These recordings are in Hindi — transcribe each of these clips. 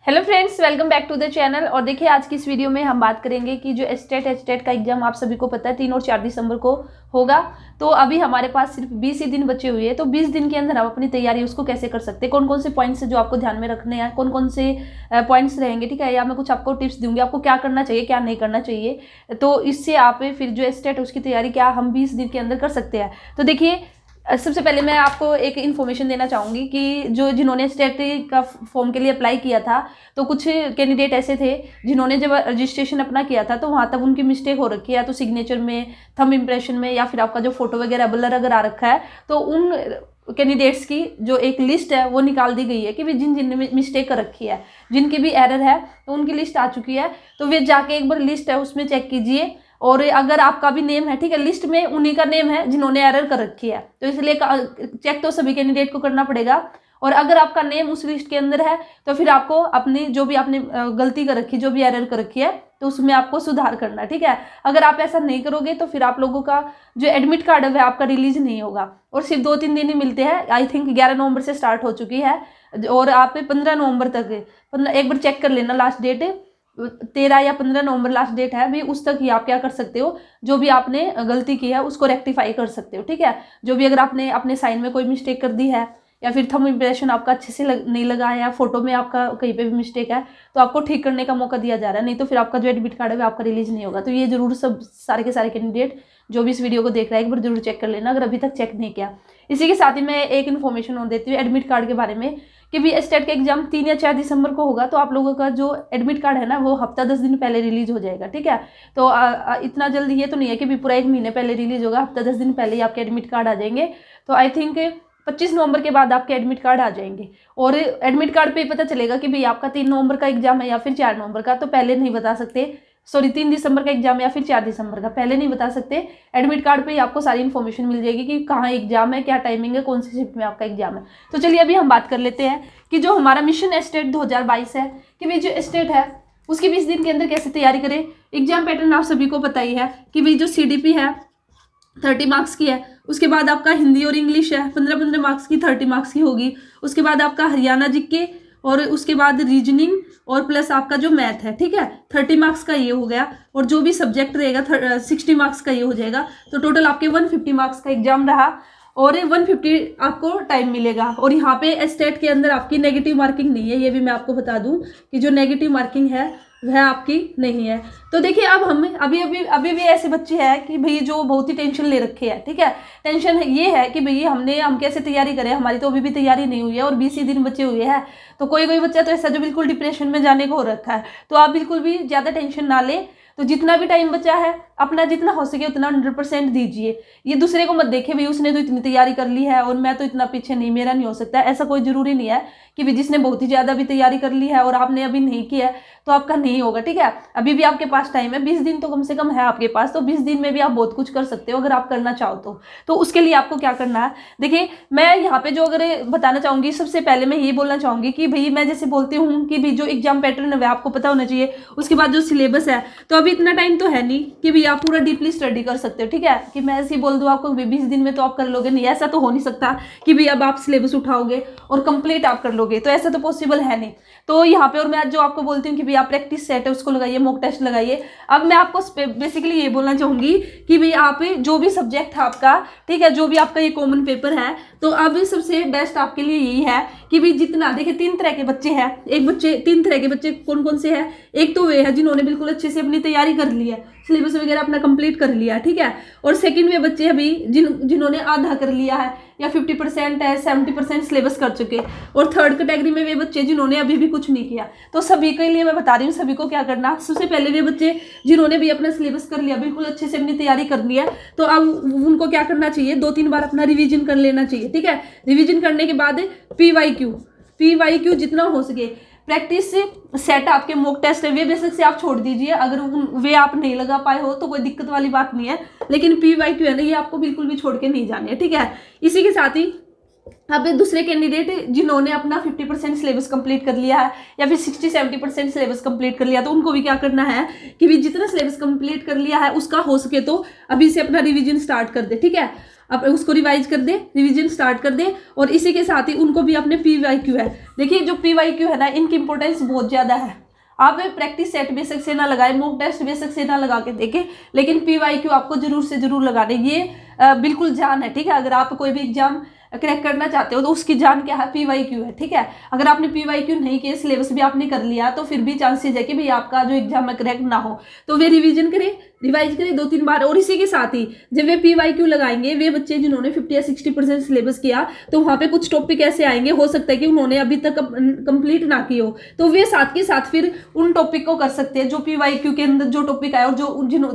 Hello friends, welcome back to the channel. और देखिए आज की इस वीडियो में हम बात करेंगे कि जो एचटेट का एग्जाम आप सभी को पता है 3 और 4 दिसंबर को होगा। तो अभी हमारे पास सिर्फ 20 ही दिन बचे हुए हैं। तो 20 दिन के अंदर हम अपनी तैयारी उसको कैसे कर सकते हैं, कौन कौन से पॉइंट्स है जो आपको ध्यान में रखने हैं, कौन कौन से पॉइंट्स रहेंगे, ठीक है। या मैं कुछ आपको टिप्स दूंगी आपको क्या करना चाहिए क्या नहीं करना चाहिए। तो इससे आप फिर जो एचटेट उसकी तैयारी क्या हम 20 दिन के अंदर कर सकते हैं। तो देखिए सबसे पहले मैं आपको एक इन्फॉर्मेशन देना चाहूँगी कि जिन्होंने स्टेट का फॉर्म के लिए अप्लाई किया था, तो कुछ कैंडिडेट ऐसे थे जिन्होंने जब रजिस्ट्रेशन अपना किया था तो वहाँ तक उनकी मिस्टेक हो रखी है, तो सिग्नेचर में, थंब इम्प्रेशन में, या फिर आपका जो फोटो वगैरह ब्लर अगर आ रखा है, तो उन कैंडिडेट्स की जो एक लिस्ट है वो निकाल दी गई है कि भी जिन जिन मिस्टेक कर रखी है, जिनकी भी एरर है, तो उनकी लिस्ट आ चुकी है। तो वे जाके एक बार लिस्ट है उसमें चेक कीजिए, और अगर आपका भी नेम है, ठीक है, लिस्ट में उन्हीं का नेम है जिन्होंने एरर कर रखी है, तो इसलिए चेक तो सभी कैंडिडेट को करना पड़ेगा। और अगर आपका नेम उस लिस्ट के अंदर है तो फिर आपको अपनी जो भी आपने गलती कर रखी, जो भी एरर कर रखी है, तो उसमें आपको सुधार करना है, ठीक है। अगर आप ऐसा नहीं करोगे तो फिर आप लोगों का जो एडमिट कार्ड है वह आपका रिलीज नहीं होगा, और सिर्फ 2-3 दिन ही मिलते हैं। आई थिंक 11 नवंबर से स्टार्ट हो चुकी है, और आप 15 नवंबर तक, एक बार चेक कर लेना, लास्ट डेट 13 या 15 नवंबर लास्ट डेट है भी, उस तक ही आप क्या कर सकते हो, जो भी आपने गलती की है उसको रेक्टिफाई कर सकते हो, ठीक है। जो भी अगर आपने अपने साइन में कोई मिस्टेक कर दी है, या फिर थंब इम्प्रेशन आपका अच्छे से नहीं लगा है, या फोटो में आपका कहीं पे भी मिस्टेक है, तो आपको ठीक करने का मौका दिया जा रहा है, नहीं तो फिर आपका जो एडमिट कार्ड है वो आपका रिलीज नहीं होगा। तो ये जरूर सब सारे के सारे कैंडिडेट जो भी इस वीडियो को देख रहा है एक बार जरूर चेक कर लेना, अगर अभी तक चेक नहीं किया। इसी के साथ ही मैं एक इन्फॉर्मेशन और देती हूँ एडमिट कार्ड के बारे में, कि भी स्टेट का एग्जाम 3 या 4 दिसंबर को होगा, तो आप लोगों का जो एडमिट कार्ड है ना वो हफ्ता 10 दिन पहले रिलीज हो जाएगा, ठीक है। तो इतना जल्दी ये तो नहीं है कि भी पूरा 1 महीने पहले रिलीज होगा, हफ्ता 10 दिन पहले ही आपके एडमिट कार्ड आ जाएंगे। तो आई थिंक 25 नवंबर के बाद आपके एडमिट कार्ड आ जाएंगे, और एडमिट कार्ड पे पता चलेगा कि भाई आपका 3 नवंबर का एग्जाम है या फिर 4 नवंबर का, तो पहले नहीं बता सकते। सॉरी, 3 दिसंबर का एग्जाम है या फिर 4 दिसंबर का, पहले नहीं बता सकते। एडमिट कार्ड पे ही आपको सारी इन्फॉर्मेशन मिल जाएगी कि कहाँ एग्जाम है, क्या टाइमिंग है, कौन सी शिफ्ट में आपका एग्जाम है। तो चलिए अभी हम बात कर लेते हैं कि जो हमारा मिशन एस्टेट 2022 है, कि भाई जो एस्टेट है उसकी 20 दिन के अंदर कैसे तैयारी करें। एग्जाम पैटर्न आप सभी को पता ही है कि भाई जो CDP है 30 मार्क्स की है, उसके बाद आपका हिंदी और इंग्लिश है 15-15 मार्क्स की, 30 मार्क्स की होगी। उसके बाद आपका हरियाणा जीके, और उसके बाद रीजनिंग, और प्लस आपका जो मैथ है, ठीक है, 30 मार्क्स का ये हो गया। और जो भी सब्जेक्ट रहेगा 60 मार्क्स का ये हो जाएगा। तो टोटल आपके 150 मार्क्स का एग्जाम रहा, और 150 आपको टाइम मिलेगा। और यहाँ पे स्टेट के अंदर आपकी नेगेटिव मार्किंग नहीं है, ये भी मैं आपको बता दूं कि जो नेगेटिव मार्किंग है वह आपकी नहीं है। तो देखिए अब हम अभी भी ऐसे बच्चे हैं कि भाई जो बहुत ही टेंशन ले रखे हैं, ठीक है। टेंशन ये है कि भाई हम कैसे तैयारी करें, हमारी तो अभी भी तैयारी नहीं हुई है और 20 ही दिन बचे हुए हैं। तो कोई बच्चा तो ऐसा जो बिल्कुल डिप्रेशन में जाने को हो रखा है। तो आप बिल्कुल भी ज़्यादा टेंशन ना ले, तो जितना भी टाइम बचा है अपना जितना हो सके उतना 100% दीजिए। ये दूसरे को मत देखे भाई उसने तो इतनी तैयारी कर ली है और मैं तो इतना पीछे नहीं, मेरा नहीं हो सकता। ऐसा कोई जरूरी नहीं है कि भी जिसने बहुत ही ज़्यादा भी तैयारी कर ली है और आपने अभी नहीं किया है तो आपका नहीं होगा, ठीक है। अभी भी आपके पास टाइम है, 20 दिन तो कम से कम है आपके पास। तो 20 दिन में भी आप बहुत कुछ कर सकते हो अगर आप करना चाहो तो उसके लिए आपको क्या करना है। देखिए मैं यहाँ पे जो अगर बताना चाहूँगी, सबसे पहले मैं ये बोलना चाहूँगी कि भाई मैं जैसे बोलती हूँ कि भाई जो एग्जाम पैटर्न है वह आपको पता होना चाहिए। उसके बाद जो सिलेबस है, तो अभी इतना टाइम तो है नहीं कि भाई आप पूरा डीपली स्टडी कर सकते हो, ठीक है। कि मैं ऐसे ही बोल दूँ आपको 20 दिन में तो आप कर लोगे, नहीं, ऐसा तो हो नहीं सकता कि भाई अब आप सिलेबस उठाओगे और कंप्लीट आप कर लोगे, तो ऐसा तो पॉसिबल है नहीं। तो यहाँ पे और मैं जो आपको बोलती हूँ कि भाई आप प्रैक्टिस सेट है उसको लगाइए, मॉक टेस्ट लगाइए। अब मैं आपको बेसिकली ये बोलना चाहूँगी कि भाई आप जो भी सब्जेक्ट है आपका, ठीक है, जो भी आपका ये कॉमन पेपर है, तो अब सबसे बेस्ट आपके लिए यही है कि भाई जितना, देखिए 3 तरह के बच्चे हैं। 3 तरह के बच्चे कौन कौन से हैं। एक तो वे है जिन्होंने बिल्कुल अच्छे से अपनी तैयारी कर ली है, सिलेबस वगैरह अपना कंप्लीट कर लिया, ठीक है। और सेकंड वे बच्चे अभी जिन्होंने आधा कर लिया है, या 50% है, 70% सिलेबस कर चुके। और थर्ड कैटेगरी में वे बच्चे जिन्होंने अभी भी कुछ नहीं किया। तो सभी के लिए मैं बता रही हूँ सभी को क्या करना। सबसे पहले वे बच्चे जिन्होंने भी अपना सिलेबस कर लिया, बिल्कुल अच्छे से अपनी तैयारी कर ली है, तो अब उनको क्या करना चाहिए, 2-3 बार अपना रिविजन कर लेना चाहिए, ठीक है। रिविजन करने के बाद PYQ जितना हो सके प्रैक्टिस सेट, आपके मॉक टेस्ट है वे बेसिक से आप छोड़ दीजिए। अगर वे आप नहीं लगा पाए हो तो कोई दिक्कत वाली बात नहीं है, लेकिन PYQ है ना, ये आपको बिल्कुल भी छोड़ के नहीं जाने है, ठीक है। इसी के साथ ही अब दूसरे कैंडिडेट जिन्होंने अपना 50% सिलेबस कंप्लीट कर लिया है, या फिर 60-70% सिलेबस कंप्लीट कर लिया, तो उनको भी क्या करना है कि भी जितना सिलेबस कंप्लीट कर लिया है उसका हो सके तो अभी से अपना रिवीजन स्टार्ट कर दे, ठीक है। अब उसको रिवाइज कर दे, रिवीजन स्टार्ट कर दे। और इसी के साथ ही उनको भी अपने PYQ है, देखिए जो PYQ है ना, इनकी इंपॉर्टेंस बहुत ज़्यादा है। आप प्रैक्टिस सेट बेशक से ना लगाए, मॉक टेस्ट बेशक से ना लगा के देखें, लेकिन PYQ आपको जरूर से जरूर लगाने, ये बिल्कुल जान है, ठीक है। अगर आप कोई भी एग्जाम क्रैक करना चाहते हो तो उसकी जान क्या है, PYQ है, ठीक है। अगर आपने PYQ नहीं किया, सिलेबस भी आपने कर लिया, तो फिर भी चांसेस है कि भाई आपका जो एग्जाम है क्रैक ना हो। तो वे रिवीजन करें, रिवाइज करें 2-3 बार। और इसी के साथ ही जब वे PYQ लगाएंगे, वे बच्चे जिन्होंने 50 या 60% सिलेबस किया, तो वहाँ पे कुछ टॉपिक ऐसे आएंगे, हो सकता है कि उन्होंने अभी तक कंप्लीट ना की हो, तो वे साथ के साथ फिर उन टॉपिक को कर सकते हैं जो PYQ के अंदर जो टॉपिक आए और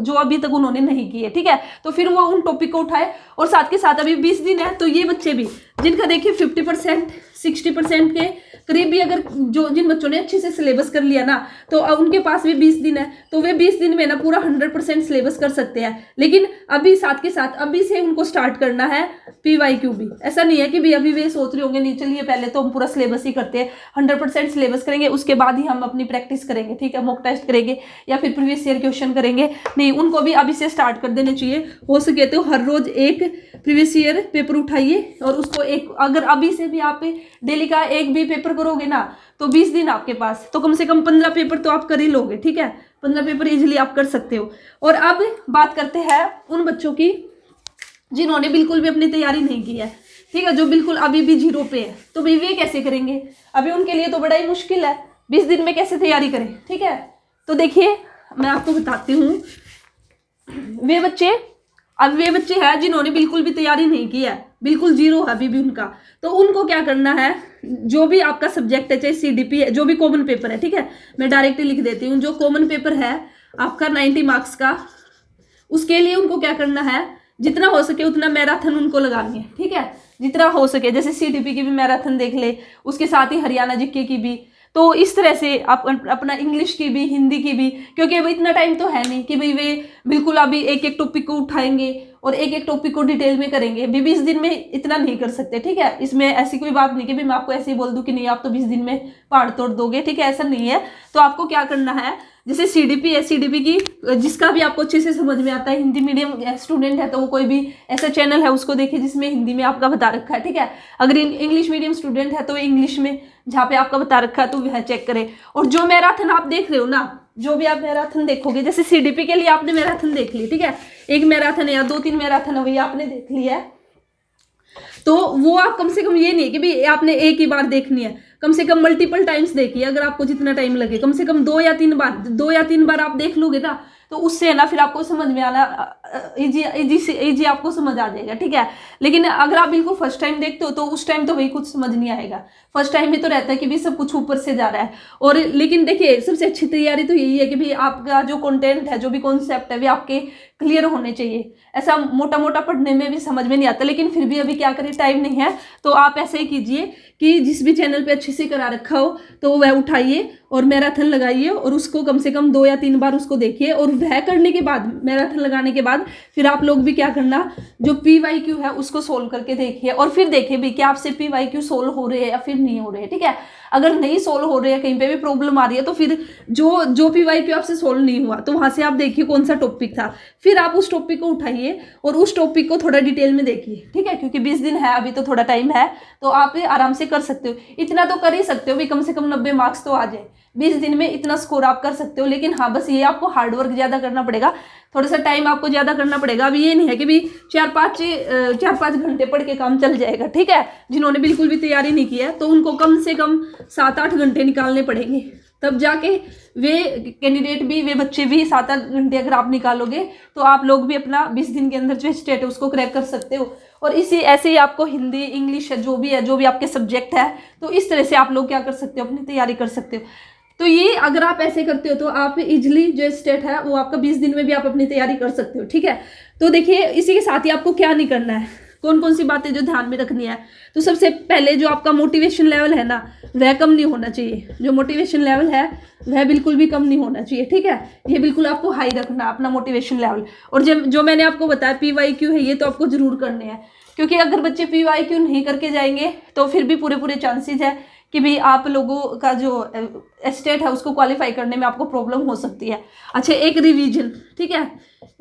जो अभी तक उन्होंने नहीं किए, ठीक है। तो फिर वो उन टॉपिक को उठाए। और साथ के साथ अभी 20 दिन है, तो ये बच्चे भी जिनका देखिए 50% 60% के करीब भी, अगर जिन बच्चों ने अच्छे से सिलेबस कर लिया ना, तो उनके पास भी 20 दिन है, तो वे 20 दिन में ना पूरा 100% सिलेबस कर सकते हैं। लेकिन अभी साथ के साथ अभी से उनको स्टार्ट करना है PYQ भी। ऐसा नहीं है कि भाई अभी वे सोच रहे होंगे नहीं चलिए पहले तो हम पूरा सिलेबस ही करते हैं, 100% सिलेबस करेंगे, उसके बाद ही हम अपनी प्रैक्टिस करेंगे, ठीक है, मॉक टेस्ट करेंगे या फिर प्रीवियस ईयर क्वेश्चन करेंगे। नहीं, उनको भी अभी से स्टार्ट कर देने चाहिए। हो सके तो हर रोज एक प्रीवियस ईयर पेपर उठाइए और उसको एक, अगर अभी से भी आप डेली का एक भी पेपर करोगे ना, तो 20 दिन आपके पास, तो कम से कम 15 पेपर तो आप कर ही लोगे, ठीक है। 15 पेपर इजीली आप कर सकते हो। और अब बात करते हैं उन बच्चों की जिन्होंने बिल्कुल भी अपनी तैयारी नहीं की है, ठीक है, जो बिल्कुल अभी भी 0 पे है, तो भाई वे कैसे करेंगे? अभी उनके लिए तो बड़ा ही मुश्किल है, 20 दिन में कैसे तैयारी करें, ठीक है। तो देखिए मैं आपको बताती हूँ, वे बच्चे हैं जिन्होंने बिल्कुल भी तैयारी नहीं की है, बिल्कुल 0 है अभी भी उनका। तो उनको क्या करना है, जो भी आपका सब्जेक्ट है, चाहे CDP है, जो भी कॉमन पेपर है, ठीक है, मैं डायरेक्टली लिख देती हूँ, जो कॉमन पेपर है आपका 90 मार्क्स का, उसके लिए उनको क्या करना है, जितना हो सके उतना मैराथन उनको लगानी है, ठीक है, जितना हो सके। जैसे CDP की भी मैराथन देख ले, उसके साथ ही हरियाणा GK की भी, तो इस तरह से आप अपना इंग्लिश की भी, हिंदी की भी, क्योंकि अभी इतना टाइम तो है नहीं कि भाई वे बिल्कुल अभी एक एक टॉपिक को उठाएंगे और एक एक टॉपिक को डिटेल में करेंगे। भी 20 दिन में इतना नहीं कर सकते, ठीक है। इसमें ऐसी कोई बात नहीं कि भाई मैं आपको ऐसे ही बोल दूं कि नहीं आप तो 20 दिन में पहाड़ तोड़ दोगे, ठीक है, ऐसा नहीं है। तो आपको क्या करना है, जैसे CDP है, CDP की जिसका भी आपको अच्छे से समझ में आता है, हिंदी मीडियम स्टूडेंट है तो वो कोई भी ऐसा चैनल है उसको देखिए जिसमें हिंदी में आपका बता रखा है, ठीक है। अगर इंग्लिश मीडियम स्टूडेंट है तो इंग्लिश में जहाँ पे आपका बता रखा है तो वह चेक करें। और जो मैराथन आप देख रहे हो ना, जो भी आप मैराथन देखोगे, जैसे CDP के लिए आपने मैराथन देख ली, ठीक है, एक मैराथन है या 2-3 मैराथन है, वही आपने देख ली है, तो वो आप कम से कम ये नहीं है कि भाई आपने एक ही बार देखनी है, कम से कम मल्टीपल टाइम्स देखिए। अगर आपको जितना टाइम लगे, कम से कम 2 या 3 बार आप देख लोगे ना, तो उससे है ना फिर आपको समझ में आना इजी आपको समझ आ जाएगा, ठीक है। लेकिन अगर आप बिल्कुल फर्स्ट टाइम देखते हो तो उस टाइम तो भाई कुछ समझ नहीं आएगा। फर्स्ट टाइम में तो रहता है कि भाई सब कुछ ऊपर से जा रहा है। और लेकिन देखिए सबसे अच्छी तैयारी तो यही है कि भाई आपका जो कंटेंट है, जो भी कॉन्सेप्ट है, वे आपके क्लियर होने चाहिए। ऐसा मोटा मोटा पढ़ने में भी समझ में नहीं आता, लेकिन फिर भी अभी क्या करें, टाइम नहीं है, तो आप ऐसे ही कीजिए कि जिस भी चैनल पे अच्छे से करा रखा हो तो वह उठाइए और मैराथन लगाइए और उसको कम से कम 2 या 3 बार उसको देखिए। और वह करने के बाद, मैराथन लगाने के बाद, फिर आप लोग भी क्या करना, जो PYQ है उसको सोल्व करके देखिए और फिर देखिए भी कि आपसे PYQ सोल्व हो रहे हैं या फिर नहीं हो रहे हैं, ठीक है। अगर नहीं सोल्व हो रहे हैं, कहीं पे भी प्रॉब्लम आ रही है, तो फिर जो PYQ आपसे सोल्व नहीं हुआ तो वहां से आप देखिए कौन सा टॉपिक था, फिर आप उस टॉपिक को उठाइए और उस टॉपिक को थोड़ा डिटेल में देखिए, ठीक है। क्योंकि 20 दिन है, अभी तो थोड़ा टाइम है, तो आप आराम से कर सकते हो। इतना तो कर ही सकते हो भी, कम से कम 90 मार्क्स तो आ जाए 20 दिन में, इतना स्कोर आप कर सकते हो। लेकिन हाँ, बस ये आपको हार्डवर्क ज़्यादा करना पड़ेगा, थोड़ा सा टाइम आपको ज़्यादा करना पड़ेगा। अभी ये नहीं है कि भी 4-5 घंटे पढ़ के काम चल जाएगा, ठीक है। जिन्होंने बिल्कुल भी तैयारी नहीं की है तो उनको कम से कम 7-8 घंटे निकालने पड़ेंगे, तब जाके वे कैंडिडेट भी, वे बच्चे भी 7-8 घंटे अगर आप निकालोगे तो आप लोग भी अपना 20 दिन के अंदर जो स्टेट है उसको क्रैक कर सकते हो। और ऐसे ही आपको हिंदी, इंग्लिश है, जो भी आपके सब्जेक्ट है, तो इस तरह से आप लोग क्या कर सकते हो, अपनी तैयारी कर सकते हो। तो ये अगर आप ऐसे करते हो तो आप इजिली जो स्टेट है वो आपका 20 दिन में भी आप अपनी तैयारी कर सकते हो, ठीक है। तो देखिए इसी के साथ ही आपको क्या नहीं करना है, कौन कौन सी बातें जो ध्यान में रखनी है। तो सबसे पहले जो आपका मोटिवेशन लेवल है ना, वह कम नहीं होना चाहिए। जो मोटिवेशन लेवल है वह बिल्कुल भी कम नहीं होना चाहिए, ठीक है। ये बिल्कुल आपको हाई रखना अपना मोटिवेशन लेवल। और जो मैंने आपको बताया PYQ है, ये तो आपको जरूर करने हैं, क्योंकि अगर बच्चे PYQ नहीं करके जाएंगे तो फिर भी पूरे चांसेस है कि भाई आप लोगों का जो स्टेट है उसको क्वालिफाई करने में आपको प्रॉब्लम हो सकती है। अच्छा, एक रिवीजन, ठीक है,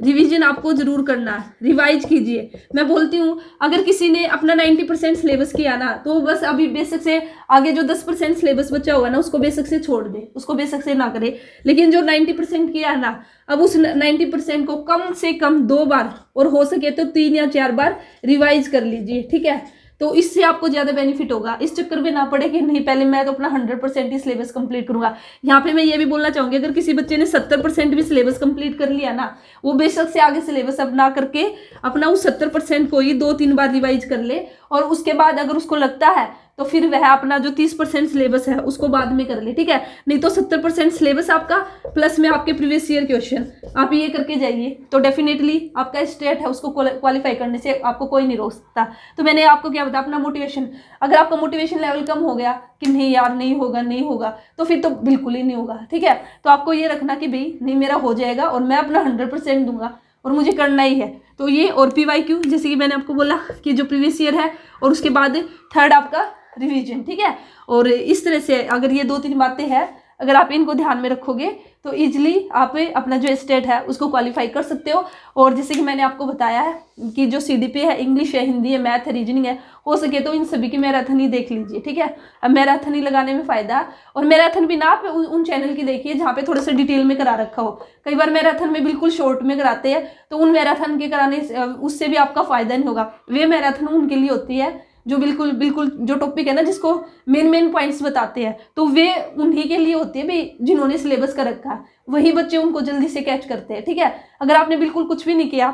रिवीजन आपको जरूर करना है, रिवाइज कीजिए। मैं बोलती हूँ अगर किसी ने अपना 90% सिलेबस किया ना, तो बस अभी बेसिक से आगे जो 10% सिलेबस बचा हुआ ना उसको बेसिक से छोड़ दे, उसको बेसिक से ना करे। लेकिन जो 90% किया है ना, अब उस 90% को कम से कम 2 बार और हो सके तो 3 या 4 बार रिवाइज कर लीजिए, ठीक है। तो इससे आपको ज्यादा बेनिफिट होगा। इस चक्कर में ना पड़े कि नहीं पहले मैं तो अपना 100% ही सिलेबस कंप्लीट करूंगा। यहाँ पे मैं ये भी बोलना चाहूंगी, अगर किसी बच्चे ने 70% भी सिलेबस कंप्लीट कर लिया ना, वो बेशक से आगे सिलेबस अब ना करके अपना उस 70% को ही 2-3 बार रिवाइज कर ले, और उसके बाद अगर उसको लगता है तो फिर वह अपना जो 30% सिलेबस है उसको बाद में कर ले, ठीक है। नहीं तो 70% सिलेबस आपका प्लस में आपके प्रीवियस ईयर क्वेश्चन आप ये करके जाइए, तो डेफिनेटली आपका स्टेट है उसको क्वालिफाई करने से आपको कोई नहीं रोक सकता। तो मैंने आपको क्या बताया, अपना मोटिवेशन, अगर आपका मोटिवेशन लेवल कम हो गया कि नहीं यार नहीं होगा नहीं होगा, तो फिर तो बिल्कुल ही नहीं होगा, ठीक है। तो आपको ये रखना कि भाई नहीं मेरा हो जाएगा और मैं अपना 100% दूंगा और मुझे करना ही है। तो ये, और PYQ जैसे कि मैंने आपको बोला कि जो प्रीवियस ईयर है, और उसके बाद थर्ड आपका रिवीजन, ठीक है। और इस तरह से अगर ये 2-3 बातें हैं, अगर आप इनको ध्यान में रखोगे तो इजिली आप अपना जो स्टेट है उसको क्वालिफाई कर सकते हो। और जैसे कि मैंने आपको बताया है कि जो CDP है, इंग्लिश है, हिंदी है, मैथ है, रीजनिंग है, हो सके तो इन सभी की मैराथन ही देख लीजिए, ठीक है। अब मैराथन ही लगाने में फायदा है, और मैराथन भी ना आप उन चैनल की देखिए जहाँ पे थोड़ा सा डिटेल में करा रखा हो। कई बार मैराथन में बिल्कुल शॉर्ट में कराते हैं, तो उन मैराथन के कराने उससे भी आपका फायदा नहीं होगा। वे मैराथन उनके लिए होती है जो बिल्कुल बिल्कुल जो टॉपिक है ना जिसको मेन पॉइंट्स बताते हैं, तो वे उन्हीं के लिए होती है भाई जिन्होंने सिलेबस कर रखा है, वही बच्चे उनको जल्दी से कैच करते हैं, ठीक है। अगर आपने बिल्कुल कुछ भी नहीं किया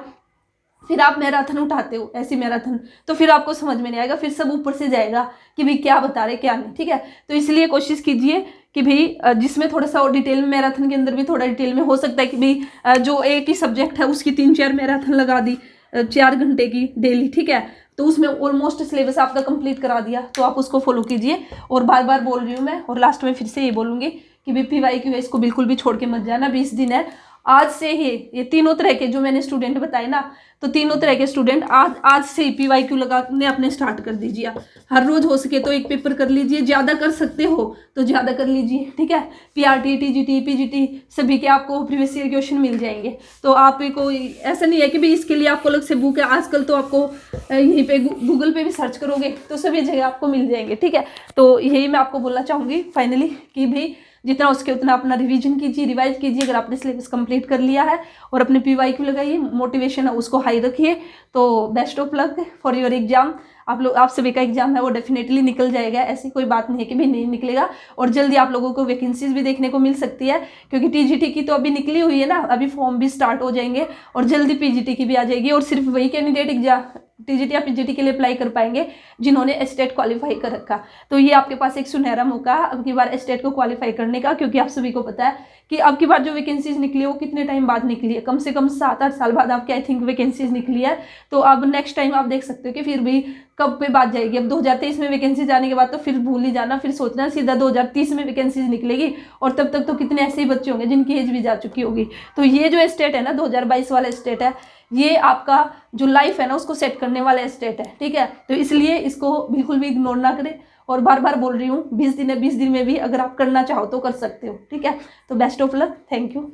फिर आप मैराथन उठाते हो, ऐसी मैराथन, तो फिर आपको समझ में नहीं आएगा, फिर सब ऊपर से जाएगा कि भाई क्या बता रहे क्या नहीं, ठीक है। तो इसलिए कोशिश कीजिए कि भाई जिसमें थोड़ा सा और डिटेल में, मैराथन के अंदर भी थोड़ा डिटेल में हो सकता है कि भाई जो एक ही सब्जेक्ट है उसकी 3-4 मैराथन लगा दी 4 घंटे की डेली, ठीक है। तो उसमें ऑलमोस्ट सिलेबस आपका कंप्लीट करा दिया, तो आप उसको फॉलो कीजिए। और बार बार बोल रही हूँ मैं, और लास्ट में फिर से ये बोलूँगी कि PYQ है इसको बिल्कुल भी छोड़ के मत जाना। 20 दिन है, आज से ही ये तीनों तरह के जो मैंने स्टूडेंट बताए ना, तो तीनों तरह के स्टूडेंट आज से ही PYQ लगाने अपने स्टार्ट कर दीजिए। हर रोज हो सके तो एक पेपर कर लीजिए, ज़्यादा कर सकते हो तो ज़्यादा कर लीजिए, ठीक है। PRT, TGT, PGT सभी के आपको प्रीवियस ईयर क्वेश्चन मिल जाएंगे। तो आपको ऐसा नहीं है कि भाई इसके लिए आपको अलग से बुक है, आजकल तो आपको यहीं पे गूगल पे भी सर्च करोगे तो सभी जगह आपको मिल जाएंगे, ठीक है। तो यही मैं आपको बोलना चाहूँगी फाइनली कि भाई जितना उसके उतना अपना रिवीजन कीजिए, रिवाइज कीजिए। अगर आपने सिलेबस कंप्लीट कर लिया है और अपने PYQ लगाइए, मोटिवेशन है उसको हाई रखिए, तो best of luck for your exam. आप सभी का एग्जाम है वो डेफिनेटली निकल जाएगा, ऐसी कोई बात नहीं है कि भी नहीं निकलेगा। और जल्दी आप लोगों को वैकेंसीज भी देखने को मिल सकती है, क्योंकि TGT की तो अभी निकली हुई है ना, अभी फॉर्म भी स्टार्ट हो जाएंगे और जल्दी PGT की भी आ जाएगी। और सिर्फ वही कैंडिडेट एग्जाम TGT या PGT के लिए अप्लाई कर पाएंगे जिन्होंने स्टेट क्वालिफाई कर रखा। तो ये आपके पास एक सुनहरा मौका है अब की बार स्टेट को क्वालिफाई करने का, क्योंकि आप सभी को पता है कि अब की बार जो वैकेंसीज निकली है वो कितने टाइम बाद निकली है, कम से कम 7-8 साल बाद आपके आई थिंक वैकेंसीज निकली है। तो अब नेक्स्ट टाइम आप देख सकते हो कि फिर भी कब पे बात जाएगी। अब 2023 में वैकेंसी जाने के बाद तो फिर भूल ही जाना, फिर सोचना सीधा 2030 में वैकेंसीज निकलेगी, और तब तक तो कितने ऐसे ही बच्चे होंगे जिनकी एज भी जा चुकी होगी। तो ये जो स्टेट है ना 2022 वाला स्टेट है, ये आपका जो लाइफ है ना उसको सेट करने वाला स्टेट है, ठीक है। तो इसलिए इसको बिल्कुल भी इग्नोर ना करें, और बार बार बोल रही हूँ 20 दिन है, 20 दिन में भी अगर आप करना चाहो तो कर सकते हो, ठीक है। तो best of luck, thank you.